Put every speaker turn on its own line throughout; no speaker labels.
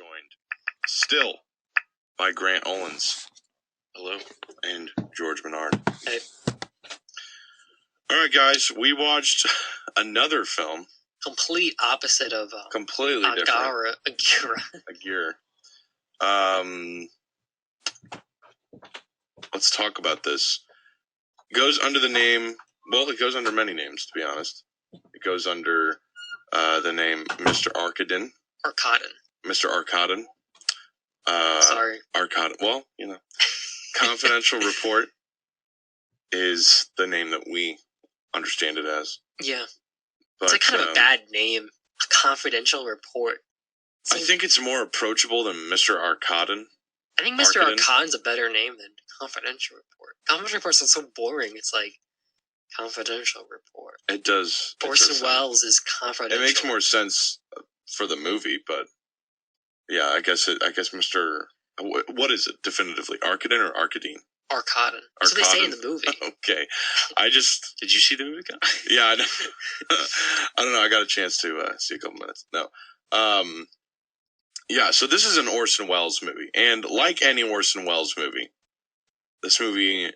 joined still by Grant Owens.
Hello.
And George Menard.
Hey.
All right, guys, we watched another film.
Complete opposite of
completely different.
Agira.
Let's talk about this. It goes under the name. Well, it goes under many names, to be honest. It goes under the name Mr. Arkadin. Mr. Arkadin.
Sorry.
Arkadin. Well, you know, Confidential Report is the name that we understand it as.
Yeah.
But,
it's like kind of a bad name. A Confidential Report.
I think it's more approachable than Mr. Arkadin.
I think Mr. Arkadin's a better name than Confidential Report. Confidential Report sounds so boring. It's like Confidential Report.
It does.
Orson Welles is Confidential.
It makes more sense for the movie, but yeah, I guess Mr. What is it definitively? Arkadin or Arkadine?
Arkadin. That's what they say in the movie.
Okay.
Did you see the movie?
Yeah, I know. I don't know. I got a chance to see a couple minutes. No. Yeah, so this is an Orson Welles movie. And like any Orson Welles movie, this movie,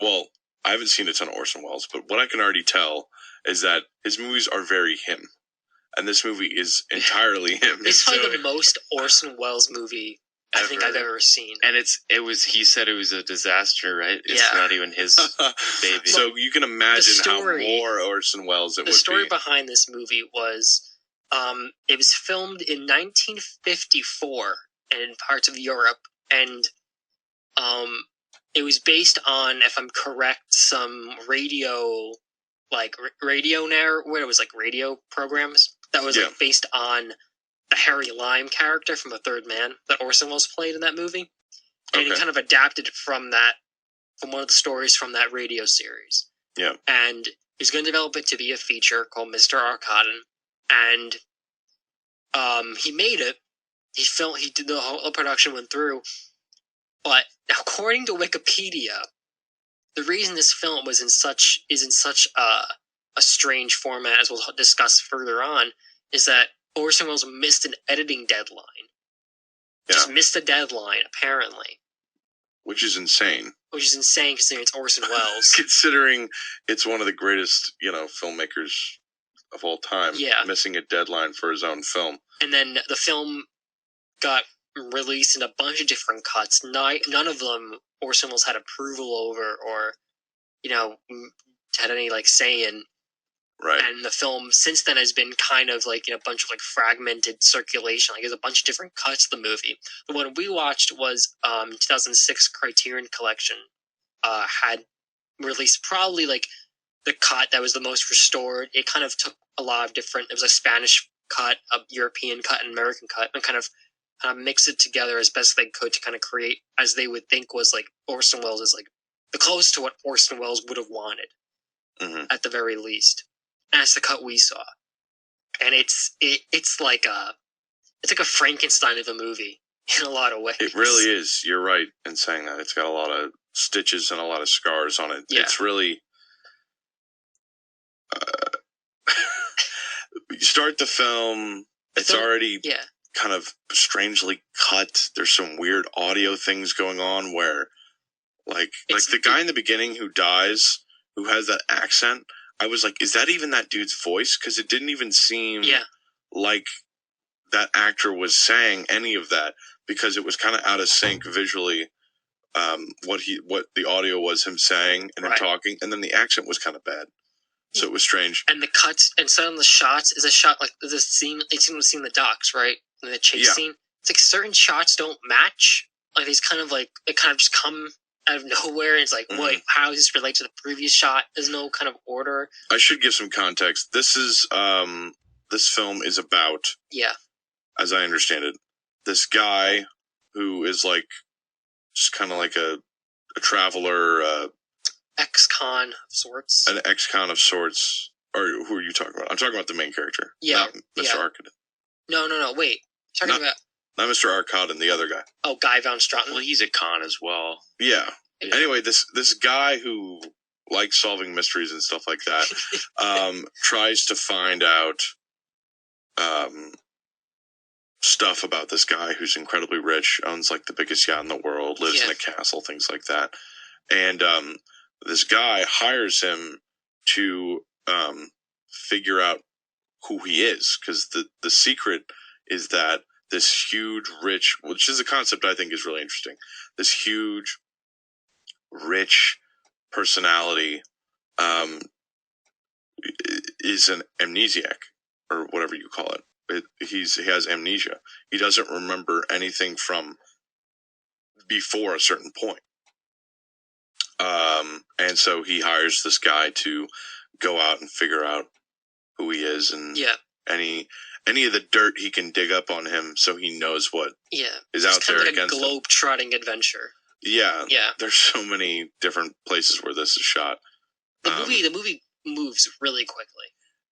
well, I haven't seen a ton of Orson Welles, but what I can already tell is that his movies are very him. And this movie is entirely him.
It's probably the most Orson Welles movie I think I've ever seen.
And he said it was a disaster, right? It's not even his baby.
So you can imagine how more Orson Welles it would be.
The story behind this movie was, it was filmed in 1954 in parts of Europe, and it was based on, if I'm correct, some radio programs that was like based on the Harry Lime character from The Third Man that Orson Welles played in that movie. And he kind of adapted from one of the stories from that radio series.
Yeah.
And he was going to develop it to be a feature called Mr. Arkadin. And he made it. He did the whole production went through. But according to Wikipedia, the reason this film is in such a strange format, as we'll discuss further on, is that Orson Welles missed an editing deadline.
Yeah.
Just missed a deadline, apparently.
Which is insane.
Considering it's Orson Welles.
Considering it's one of the greatest, filmmakers of all time.
Yeah.
Missing a deadline for his own film.
And then the film got released in a bunch of different cuts. None of them Orson Welles had approval over or, had any, say in.
Right.
And the film since then has been kind of a bunch of fragmented circulation. There's a bunch of different cuts of the movie. The one we watched was 2006 Criterion Collection had released probably the cut that was the most restored. It kind of took a lot of different. It was a Spanish cut, a European cut, and American cut, and kind of mix it together as best they could to kind of create as they would think was Orson Welles is the closest to what Orson Welles would have wanted at the very least. And that's the cut we saw, and it's like a Frankenstein of a movie in a lot of ways.
It really is. You're right in saying that. It's got a lot of stitches and a lot of scars on it.
Yeah.
It's really. You start the film. It's already kind of strangely cut. There's some weird audio things going on where, the guy in the beginning who dies, who has that accent. I was like, is that even that dude's voice? Because it didn't even seem like that actor was saying any of that, because it was kind of out of sync visually, what the audio was him saying and him talking, and then the accent was kind of bad. So it was strange.
And the cuts and some of the shots is a shot the scene. It's seen the docks, right? And the chase scene. It's certain shots don't match. These kind of it kind of just come out of nowhere. It's wait, how does this relate to the previous shot? There's no kind of order.
I should give some context. This is this film is about, as I understand it, this guy who is just kind of a traveler,
ex-con of sorts.
An ex-con of sorts. Or who are you talking about? I'm talking about the main character.
Yeah,
not Mr. Arkadin.
No. Wait, talking about.
Not Mr. Arkadin, the other guy.
Oh, Guy Von Straten.
Well, he's a con as well.
Yeah. Anyway, this guy who likes solving mysteries and stuff like that tries to find out stuff about this guy who's incredibly rich, owns like the biggest yacht in the world, lives in a castle, things like that. And this guy hires him to figure out who he is, because the secret is that this huge rich, which is a concept I think is really interesting, this huge rich personality is an amnesiac, or whatever you call it. He has amnesia. He doesn't remember anything from before a certain point. And so he hires this guy to go out and figure out who he is, and any of the dirt he can dig up on him, so he knows what is out there against him. It's kind of like a
globe-trotting adventure.
Yeah. There's so many different places where this is shot.
The movie moves really quickly.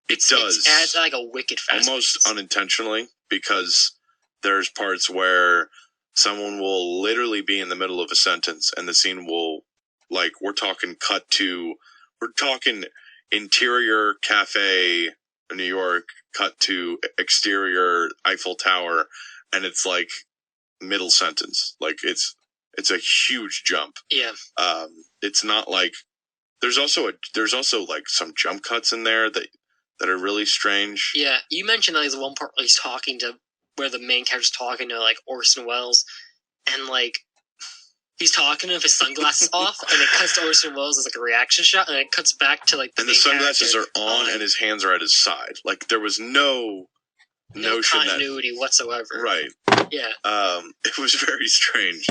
It does.
It adds like a wicked fast
almost
pace.
Unintentionally, because there's parts where someone will literally be in the middle of a sentence, and the scene will, like, we're talking interior cafe in New York, cut to exterior Eiffel Tower, and it's like middle sentence. Like, it's a huge jump.
Yeah.
It's not like there's also like some jump cuts in there that are really strange.
Yeah, you mentioned that there's one part where he's talking to, where the main character's talking to, like, Orson Welles, and, like, he's talking with his sunglasses off, and it cuts to Orson Welles as, like, a reaction shot, and it cuts back to, like,
the sunglasses are on, and his hands are at his side. Like, there was no notion
continuity whatsoever.
Right.
Yeah.
It was very strange.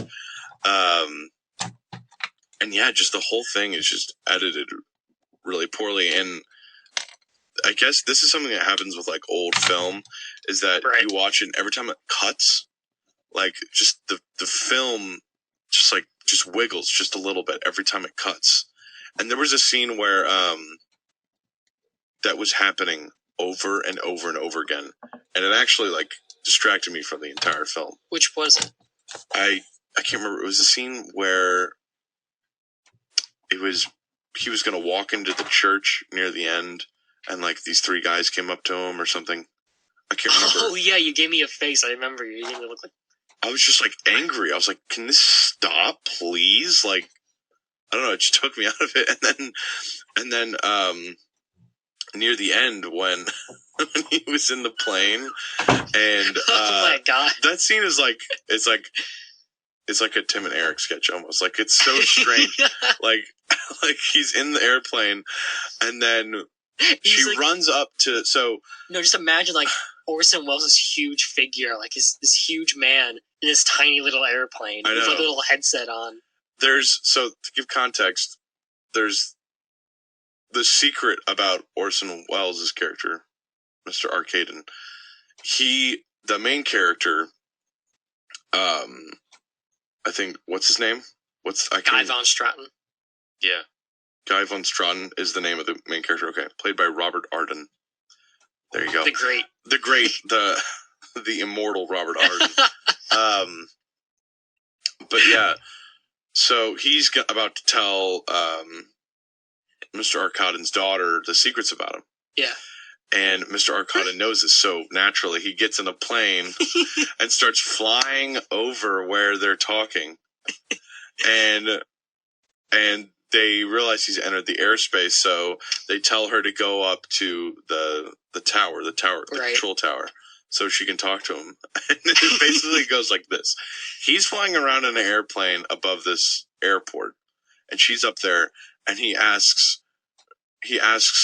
And yeah, just the whole thing is just edited really poorly, and I guess this is something that happens with, like, old film, is that you watch it, and every time it cuts, like, just the film just wiggles just a little bit every time it cuts. And there was a scene where that was happening over and over and over again, and it actually, like, distracted me from the entire film.
Which was it?
I can't remember. It was a scene where he was going to walk into the church near the end, and, like, these three guys came up to him or something. I can't remember.
Oh, yeah, you gave me a face. I remember you. You made me look like...
I was just, like, angry. I was like, can this stop, please? Like, I don't know. It just took me out of it. And then near the end, when he was in the plane, and
oh my God,
that scene is like, it's like a Tim and Eric sketch almost. Like, it's so strange. like he's in the airplane, and then she runs up to,
just imagine, like, Orson Welles' huge figure, like this huge man in this tiny little airplane with a little headset on.
To give context, there's the secret about Orson Welles' character, Mr. Arcaden. The main character, I think, what's his name?
Guy Von Straten.
Yeah.
Guy Von Straten is the name of the main character. Okay. Played by Robert Arden. There you go.
The great,
the immortal Robert Arden. But yeah, so he's about to tell Mr. Arcaden's daughter the secrets about him.
Yeah.
And Mr. Arcaden knows this, so naturally he gets in a plane and starts flying over where they're talking. And they realize he's entered the airspace, so they tell her to go up to the control tower, so she can talk to him. And it basically goes like this. He's flying around in an airplane above this airport, and she's up there, and he asks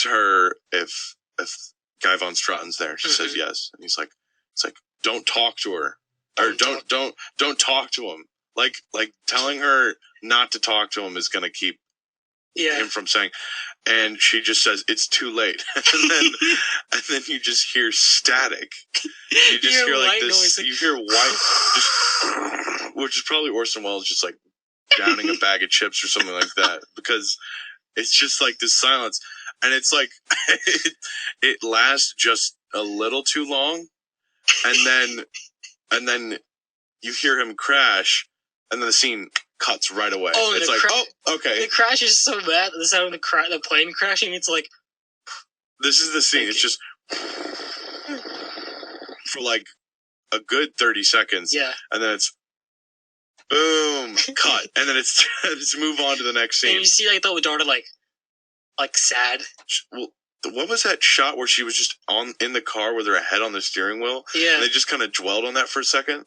her if Guy Von Straten's there. She says yes. And it's like, don't talk to her. Or don't talk to him. Like telling her not to talk to him is going to keep him from saying. And she just says, it's too late. and then you just hear static. You just hear like this. You hear white, which is probably Orson Welles just like downing a bag of chips or something like that, because it's just like this silence. And it's like, it lasts just a little too long. And then you hear him crash, and then the scene cuts right away. Oh, it's like, okay.
The crash is so bad. The sound of the plane crashing, it's like...
This is the scene. It's just... For like a good 30 seconds.
Yeah.
And then it's boom, cut. And then it's move on to the next scene.
And you see, like, the daughter, like sad.
Well, what was that shot where she was just in the car with her head on the steering wheel?
Yeah.
And they just kind of dwelled on that for a second.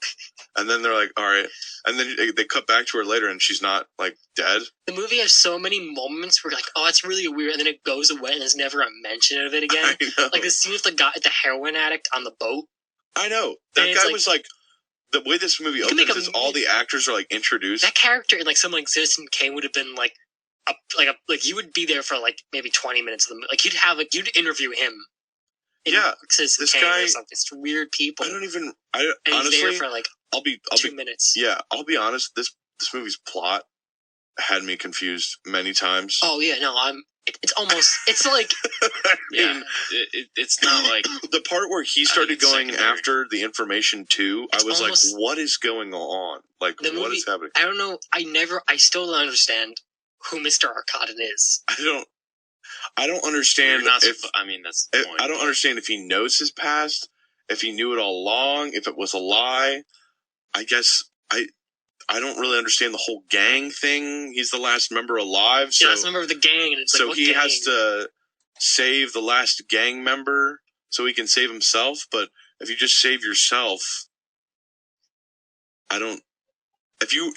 And then they're like, all right. And then they cut back to her later and she's not, like, dead.
The movie has so many moments where you're like, oh, it's really weird. And then it goes away and there's never a mention of it again.
I know.
Like the scene with the heroin addict on the boat.
I know. That guy was like, the way this movie opens is all the actors are, like, introduced.
That character in, like, something like Citizen Kane would have been, like, you would be there for like maybe 20 minutes of the movie. Like you'd interview him.
Yeah,
this guy. Or something. It's weird people.
Honestly,
he's there for like
I'll be
2 minutes.
Yeah, I'll be honest. This movie's plot had me confused many times.
Oh yeah, no, it's like
yeah, it's not like
the part where he started going after the information too. I was like, what is going on? Like, what is happening?
I don't know. I still don't understand who Mr. Arcadin is.
I don't understand
that's the point.
I don't understand if he knows his past, if he knew it all along, if it was a lie. I guess I don't really understand the whole gang thing. He's the last member alive. So,
last member of the gang, and it's
so he has to save the last gang member so he can save himself. But if you just save yourself,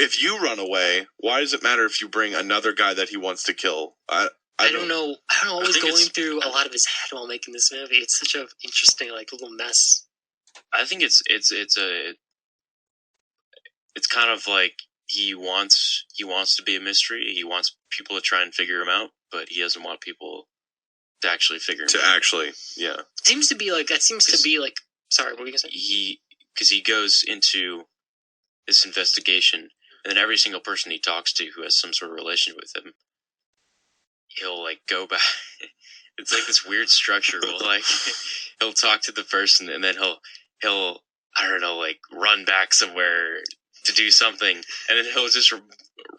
If you run away, why does it matter if you bring another guy that he wants to kill? I don't know.
I don't know what was going through a lot of his head while making this movie. It's such an interesting, like, little mess.
I think it's kind of like he wants to be a mystery. He wants people to try and figure him out, but he doesn't want people to actually figure him out.
Yeah.
Seems to be like sorry, what were you gonna say?
Because he goes into this investigation, and then every single person he talks to who has some sort of relation with him, he'll like go back. It's like this weird structure where like he'll talk to the person, and then he'll I don't know, like run back somewhere to do something, and then he'll just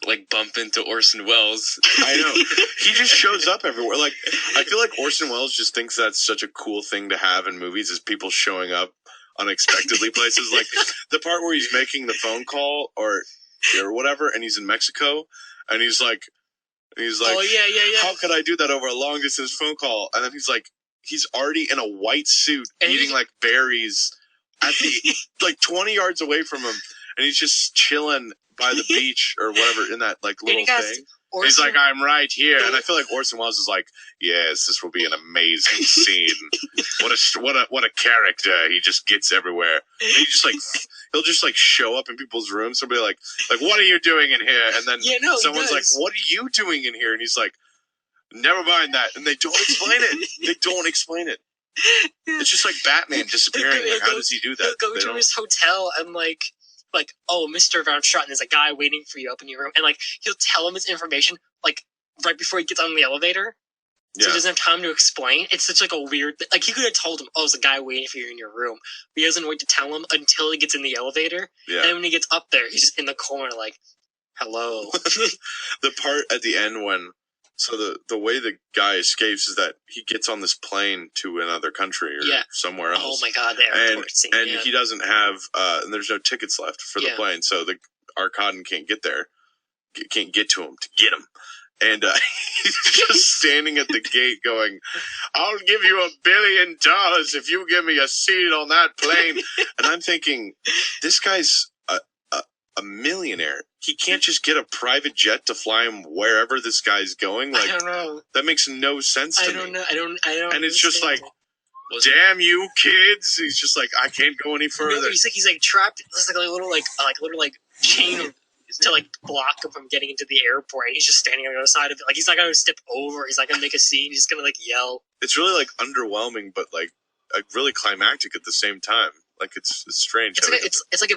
like bump into Orson Welles.
I know. He just shows up everywhere. Like, I feel like Orson Welles just thinks that's such a cool thing to have in movies, is people showing up unexpectedly places. Like the part where he's making the phone call or whatever, and he's in Mexico, and he's like, oh yeah. How could I do that over a long distance phone call? And then he's already in a white suit eating like berries at the like 20 yards away from him, and he's just chilling by the beach or whatever in that like little thing. He's like, I'm right here, and I feel like Orson Welles is like, yes, this will be an amazing scene. What a character! He just gets everywhere. And he'll just show up in people's rooms. Somebody like, what are you doing in here? And then someone's like, what are you doing in here? And he's like, never mind that. And they don't explain it. It's just like Batman disappearing. Like, how does he do that?
He'll go to his hotel and like, oh, Mr. Von Straten, there's a guy waiting for you up in your room. And, like, he'll tell him his information, like, right before he gets on the elevator. So he doesn't have time to explain. It's such, like, a weird... Like, he could have told him, oh, there's a guy waiting for you in your room. But he doesn't wait to tell him until he gets in the elevator. Yeah. And when he gets up there, he's just in the corner, like, hello.
The part at the end when... So the way the guy escapes is that he gets on this plane to another country or somewhere else.
Oh my god, the airport scene.
And he doesn't have, and there's no tickets left for the plane, so the Arcadin can't get there, can't get to him to get him. And he's just standing at the gate going, I'll give you $1 billion if you give me a seat on that plane. And I'm thinking, this guy's a millionaire. He can't just get a private jet to fly him wherever this guy's going. Like,
I don't know.
That makes no sense to me.
I don't.
And it's just like, damn you kids! He's just like, I can't go any further.
No, he's like trapped. It's like a little chain to like block him from getting into the airport. And he's just standing on the other side of it. Like, he's not gonna step over. He's not gonna make a scene. He's gonna like yell.
It's really like underwhelming, but like really climactic at the same time. Like it's strange.
It's like